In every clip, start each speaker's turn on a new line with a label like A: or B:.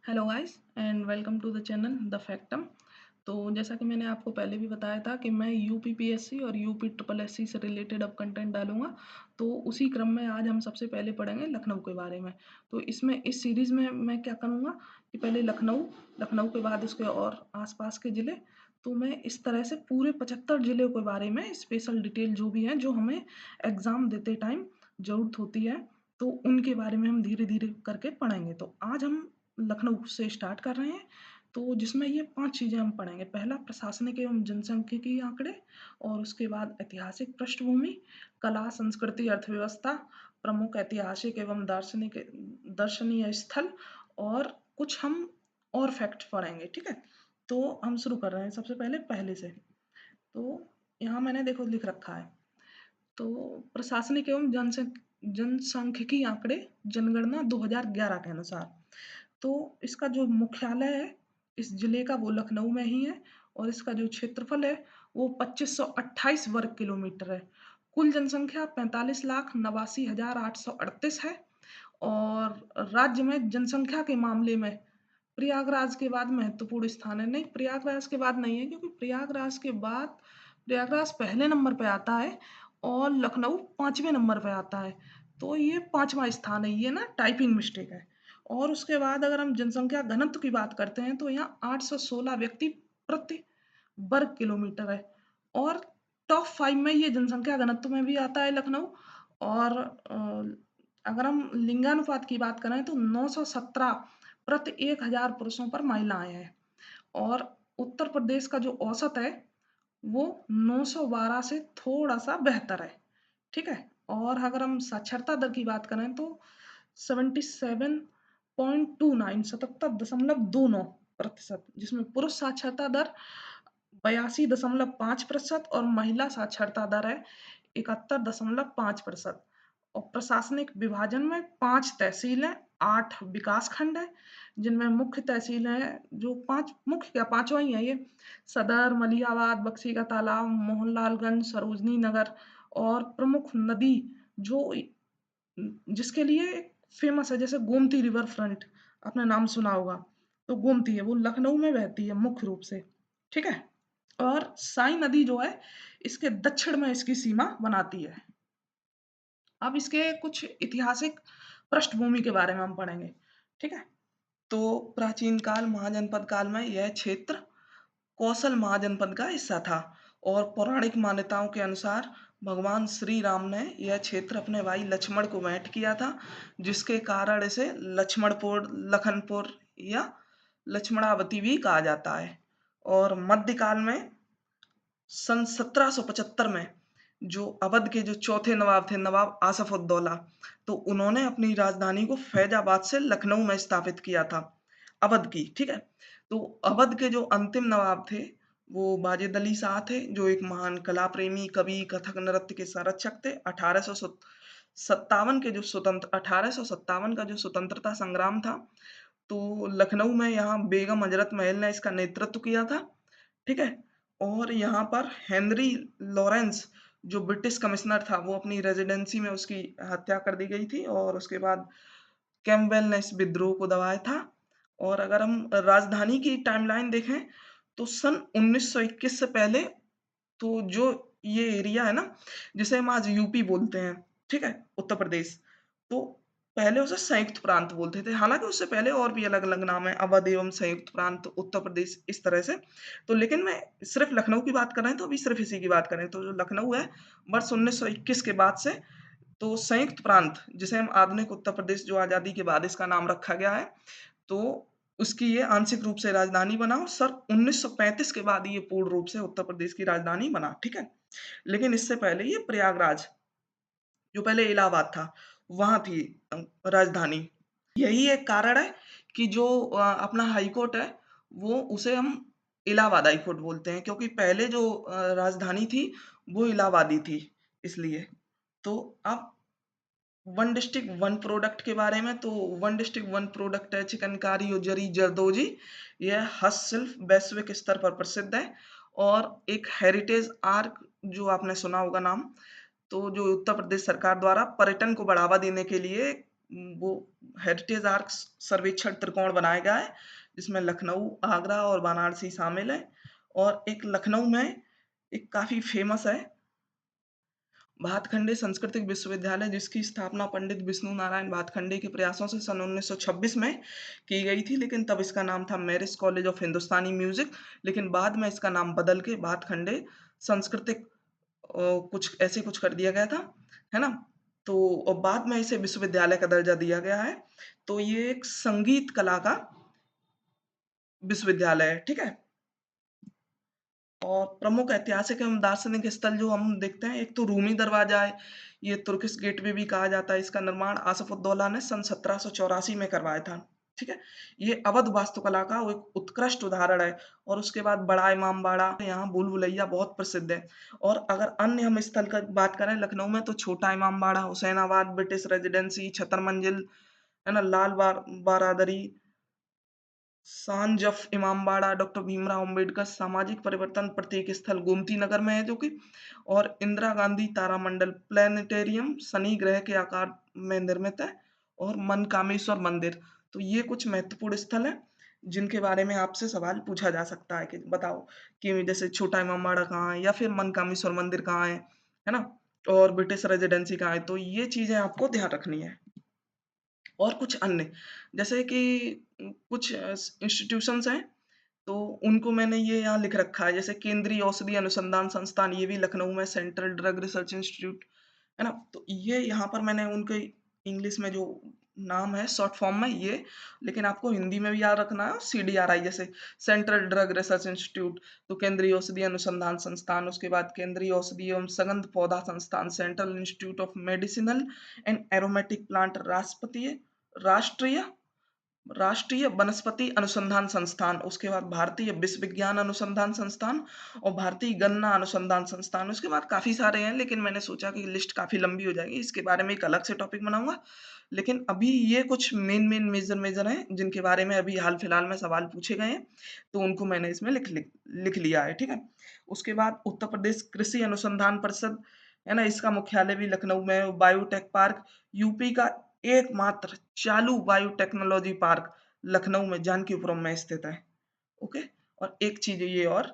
A: Hello guys and welcome to the channel the factum. तो जैसा कि मैंने आपको पहले भी बताया था कि मैं यूपीपीएससी और यूपी ट्रिपल एससी से रिलेटेड अब कंटेंट डालूंगा। तो उसी क्रम में आज हम सबसे पहले पढ़ेंगे लखनऊ के बारे में। तो इसमें इस सीरीज़ में मैं क्या करूँगा कि पहले लखनऊ, लखनऊ के बाद उसके और आसपास के ज़िले। तो मैं इस तरह से पूरे 75 ज़िले के बारे में स्पेशल डिटेल जो भी हैं, जो हमें एग्ज़ाम देते टाइम ज़रूरत होती है, तो उनके बारे में हम धीरे धीरे करके पढ़ेंगे। तो आज हम लखनऊ से स्टार्ट कर रहे हैं। तो जिसमें ये 5 चीज़ें हम पढ़ेंगे। पहला, प्रशासनिक एवं जनसांख्यिकी आंकड़े, और उसके बाद ऐतिहासिक पृष्ठभूमि, कला, संस्कृति, अर्थव्यवस्था, प्रमुख ऐतिहासिक एवं दार्शनिक दर्शनीय स्थल, और कुछ हम और फैक्ट पढ़ेंगे। ठीक है, तो हम शुरू कर रहे हैं सबसे पहले पहले से। तो यहाँ मैंने देखो लिख रखा है। तो प्रशासनिक एवं जनसांख्यिकी आंकड़े जनगणना 2011 के अनुसार, तो इसका जो मुख्यालय है इस जिले का वो लखनऊ में ही है, और इसका जो क्षेत्रफल है वो 2528 वर्ग किलोमीटर है। कुल जनसंख्या 45,89,838 है। और राज्य में जनसंख्या के मामले में प्रयागराज के बाद महत्वपूर्ण स्थान है। नहीं, प्रयागराज के बाद नहीं है, क्योंकि प्रयागराज के बाद प्रयागराज पहले नंबर पे आता है और लखनऊ 5वें नंबर पे आता है। तो ये 5वां स्थान है, ये ना टाइपिंग मिस्टेक है। और उसके बाद अगर हम जनसंख्या घनत्व की बात करते हैं तो यहाँ 816 व्यक्ति प्रति वर्ग किलोमीटर है। और टॉप 5 में ये जनसंख्या घनत्व में भी आता है लखनऊ। और अगर हम लिंगानुपात की बात करें तो 917 प्रति 1000 पुरुषों पर महिलाएं हैं। और उत्तर प्रदेश का जो औसत है वो 912 से थोड़ा सा बेहतर है। ठीक है, और अगर हम साक्षरता दर की बात करें तो 77.29 77.29%, जिसमें पुरुष साक्षरता दर 82.5% और महिला साक्षरता दर है 71.5%। और प्रशासनिक विभाजन में 5 तहसीलें, 8 विकास खंड है, जिनमें मुख्य तहसीलें हैं जो 5 मुख्य, क्या 5वां ही है ये, सदर, मलिहाबाद, बक्सी का तालाब, मोहनलालगंज, सरोजनी नगर। और प्रमुख नदी जो जिसके लिए फेमस है, जैसे गोमती रिवर फ्रंट, आपने नाम सुना होगा। तो गोमती है, वो लखनऊ में बहती है मुख्य रूप से। ठीक है, और साई नदी जो है इसके दक्षिण में इसकी सीमा बनाती है। अब इसके कुछ ऐतिहासिक पृष्ठभूमि के बारे में हम पढ़ेंगे। ठीक है, तो प्राचीन काल महाजनपद काल में यह क्षेत्र कौशल महाजनपद का हिस्सा था। और पौराणिक मान्यताओं के अनुसार भगवान श्री राम ने यह क्षेत्र अपने भाई लक्ष्मण को भेंट किया था, जिसके कारण इसे लक्ष्मणपुर, लखनपुर या लक्ष्मणावती भी कहा जाता है। और मध्यकाल में सन 1775 में जो अवध के जो चौथे नवाब थे, नवाब आसफउद्दौला, तो उन्होंने अपनी राजधानी को फैजाबाद से लखनऊ में स्थापित किया था, अवध की। ठीक है, तो अवध के जो अंतिम नवाब थे वो वाजिद अली शाह थे, जो एक महान कला प्रेमी, कवि, कथक नृत्य के संरक्षक थे। 1857 का जो स्वतंत्रता संग्राम था, तो लखनऊ में यहाँ बेगम हजरत महल ने इसका नेतृत्व किया था। ठीक है, और यहाँ पर हेनरी लॉरेंस जो ब्रिटिश कमिश्नर था, वो अपनी रेजिडेंसी में उसकी हत्या कर दी गई थी, और उसके बाद कैम्पबेल ने इस विद्रोह को दबाया था। और अगर हम राजधानी की टाइमलाइन देखें तो सन 1921 से पहले, तो जो ये एरिया है ना, जिसे हम आज यूपी बोलते हैं, ठीक है, उत्तर प्रदेश, तो पहले उसे संयुक्त प्रांत बोलते थे। हालांकि उससे पहले और भी अलग अलग नाम है, अवध एवं संयुक्त प्रांत उत्तर प्रदेश, इस तरह से। तो लेकिन मैं सिर्फ लखनऊ की बात कर रहे हैं, तो अभी सिर्फ इसी की बात करें तो जो लखनऊ है, वर्ष 1921 के बाद से तो संयुक्त प्रांत, जिसे हम आधुनिक उत्तर प्रदेश, जो आज़ादी के बाद इसका नाम रखा गया है, तो उसकी ये आंशिक रूप से राजधानी बना। और सन 1935 के बाद ये पूर्ण रूप से उत्तर प्रदेश की राजधानी बना। ठीक है, लेकिन इससे पहले ये प्रयागराज, जो पहले इलाहाबाद था, वहां थी राजधानी। यही एक कारण है कि जो अपना हाई कोर्ट है, वो उसे हम इलाहाबाद हाई कोर्ट बोलते हैं, क्योंकि पहले जो राजधानी थी वो इलाहाबादी थी, इसलिए। तो अब वन डिस्ट्रिक्ट वन प्रोडक्ट के बारे में, तो वन डिस्ट्रिक्ट वन प्रोडक्ट है चिकनकारी और जरी जरदोजी। यह हस्तशिल्प वैश्विक स्तर पर प्रसिद्ध है। और एक हेरिटेज आर्क, जो आपने सुना होगा नाम, तो जो उत्तर प्रदेश सरकार द्वारा पर्यटन को बढ़ावा देने के लिए वो हेरिटेज आर्क सर्वेक्षण त्रिकोण बनाया गया है, जिसमें लखनऊ, आगरा और वाराणसी शामिल है। और एक लखनऊ में एक काफी फेमस है भातखंडे सांस्कृतिक विश्वविद्यालय, जिसकी स्थापना पंडित विष्णु नारायण भातखंडे के प्रयासों से सन 1926 में की गई थी, लेकिन तब इसका नाम था marriage college of Hindustani music. लेकिन बाद में इसका नाम बदल के भातखंडे सांस्कृतिक कुछ ऐसे कुछ कर दिया गया था, है ना? तो और बाद में इसे विश्वविद्यालय का दर्जा दिया गया है। तो ये एक संगीत कला का विश्वविद्यालय है, ठीक है? और प्रमुख ऐतिहासिक एवं दार्शनिक स्थल जो हम देखते हैं, एक तो रूमी दरवाजा है, ये तुर्किश गेटवे भी कहा जाता है। इसका निर्माण आसफउद्दौला ने सन 1784 में करवाया था, ठीक है? ये अवध वास्तुकला का वो एक उत्कृष्ट उदाहरण है। और उसके बाद बड़ा इमामबाड़ा, यहाँ भूल भुलैया बहुत प्रसिद्ध है। और अगर अन्य हम स्थल का बात करें लखनऊ में, तो छोटा इमामबाड़ा, हुसैनाबाद ब्रिटिश रेजिडेंसी, छतर मंजिल, है ना, लाल बारादरी, सांजफ इमामबाड़ा, डॉक्टर भीमराव अंबेडकर सामाजिक परिवर्तन प्रतीक स्थल गोमती नगर में है जो कि, और इंदिरा गांधी तारामंडल प्लेनेटेरियम शनि ग्रह के आकार में निर्मित है, और मनकामेश्वर मंदिर। तो ये कुछ महत्वपूर्ण स्थल है जिनके बारे में आपसे सवाल पूछा जा सकता है कि बताओ कि जैसे छोटा इमामबाड़ा कहाँ है, या फिर मनकामेश्वर मंदिर कहाँ है ना, और ब्रिटिश रेजिडेंसी कहाँ है। तो ये चीजें आपको ध्यान रखनी है। और कुछ अन्य, जैसे कि कुछ इंस्टीट्यूशंस हैं, तो उनको मैंने ये यहाँ लिख रखा है, जैसे केंद्रीय औषधि अनुसंधान संस्थान, ये भी लखनऊ में, सेंट्रल ड्रग रिसर्च इंस्टीट्यूट, है ना? तो ये यहाँ पर मैंने उनके इंग्लिश में जो नाम है शॉर्ट फॉर्म में ये, लेकिन आपको हिंदी में भी याद रखना है, CDRI, जैसे सेंट्रल ड्रग रिसर्च इंस्टीट्यूट, तो केंद्रीय औषधि अनुसंधान संस्थान, उसके बाद केंद्रीय औषधि एवं सगंध पौधा संस्थान, central institute of medicinal and aromatic plant, राष्ट्रीय राष्ट्रीय वनस्पति अनुसंधान संस्थान, उसके बाद भारतीय विश्व विज्ञान अनुसंधान संस्थान, और भारतीय गन्ना अनुसंधान संस्थान। उसके बाद काफी सारे हैं, लेकिन मैंने सोचा कि लिस्ट काफी लंबी हो जाएगी, इसके बारे में एक अलग से टॉपिक बनाऊंगा। लेकिन अभी ये कुछ मेन मेन मेजर मेजर हैं जिनके बारे में अभी हाल फिलहाल में सवाल पूछे गए हैं, तो उनको मैंने इसमें लिख लिया है, ठीक है? उसके बाद उत्तर प्रदेश कृषि अनुसंधान परिषद, है ना, इसका मुख्यालय भी लखनऊ में है। बायोटेक पार्क, यूपी का एकमात्र चालू बायोटेक्नोलॉजी पार्क लखनऊ में जानकीपुरम में स्थित है। ओके। और एक चीज ये और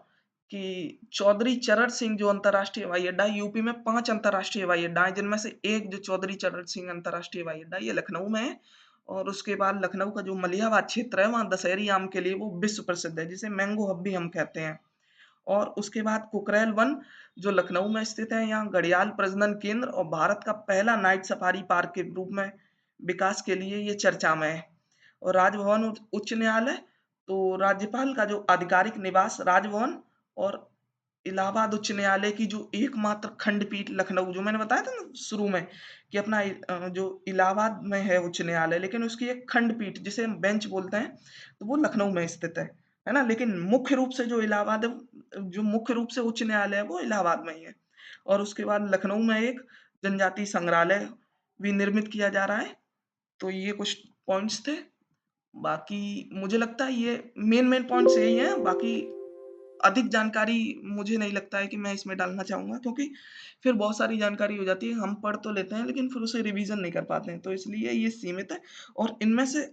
A: कि चौधरी चरण सिंह जो अंतर्राष्ट्रीय हवाई अड्डा है, यूपी में 5 अंतर्राष्ट्रीय हवाई अड्डा है, जिनमें से एक जो चौधरी चरण सिंह अंतर्राष्ट्रीय हवाई अड्डा, ये लखनऊ में है। और उसके बाद लखनऊ का जो मलिहाबाद क्षेत्र है, वहाँ दशहरी आम के लिए वो विश्व प्रसिद्ध है, जिसे मैंगो हब भी हम कहते हैं। और उसके बाद कुकरेल वन जो लखनऊ में स्थित है, यहाँ घड़ियाल प्रजनन केंद्र और भारत का पहला नाइट सफारी पार्क के रूप में विकास के लिए ये चर्चा में है। और राजभवन उच्च न्यायालय, तो राज्यपाल का जो आधिकारिक निवास राजभवन, और इलाहाबाद उच्च न्यायालय की जो एकमात्र खंडपीठ लखनऊ, जो मैंने बताया था ना शुरू में कि अपना जो इलाहाबाद में है उच्च न्यायालय, लेकिन उसकी एक खंडपीठ जिसे हम बेंच बोलते हैं, तो वो लखनऊ में स्थित है ना। लेकिन मुख्य रूप से जो इलाहाबाद है, जो मुख्य रूप से उच्च न्यायालय है, वो इलाहाबाद में ही है। और उसके बाद लखनऊ में एक जनजातीय संग्रहालय भी निर्मित किया जा रहा है। तो ये कुछ पॉइंट्स थे। बाकी मुझे लगता है ये मेन मेन पॉइंट्स यही हैं। बाकी अधिक जानकारी मुझे नहीं लगता है कि मैं इसमें डालना चाहूंगा, क्योंकि फिर बहुत सारी जानकारी हो जाती है, हम पढ़ तो लेते हैं लेकिन फिर उसे रिवीजन नहीं कर पाते हैं, तो इसलिए ये सीमित है। और इनमें से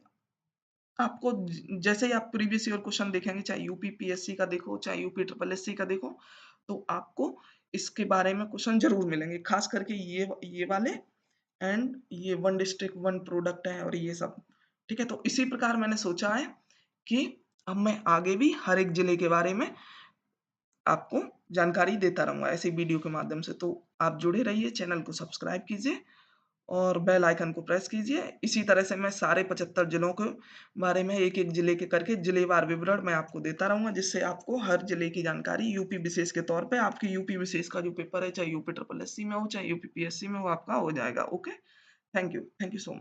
A: आपको जैसे ही आप प्रीवियस ईयर क्वेश्चन देखेंगे, चाहे यूपी PSC का देखो, चाहे यूपी SSSC का देखो, तो आपको इसके बारे में क्वेश्चन जरूर मिलेंगे, खास करके ये वाले, एंड ये वन डिस्ट्रिक्ट वन प्रोडक्ट है और ये सब, ठीक है? तो इसी प्रकार मैंने सोचा है कि अब मैं आगे भी हर एक जिले के बारे में आपको जानकारी देता रहूंगा ऐसे वीडियो के माध्यम से। तो आप जुड़े रहिए, चैनल को सब्सक्राइब कीजिए और बेल आइकन को प्रेस कीजिए। इसी तरह से मैं सारे 75 जिलों के बारे में एक एक जिले के करके जिलेवार विवरण मैं आपको देता रहूंगा, जिससे आपको हर जिले की जानकारी यूपी विशेष के तौर पे, आपकी यूपी विशेष का जो पेपर है, चाहे यूपी SSSC में हो, चाहे यूपी PSC में हो, आपका हो जाएगा। Okay, thank you so much.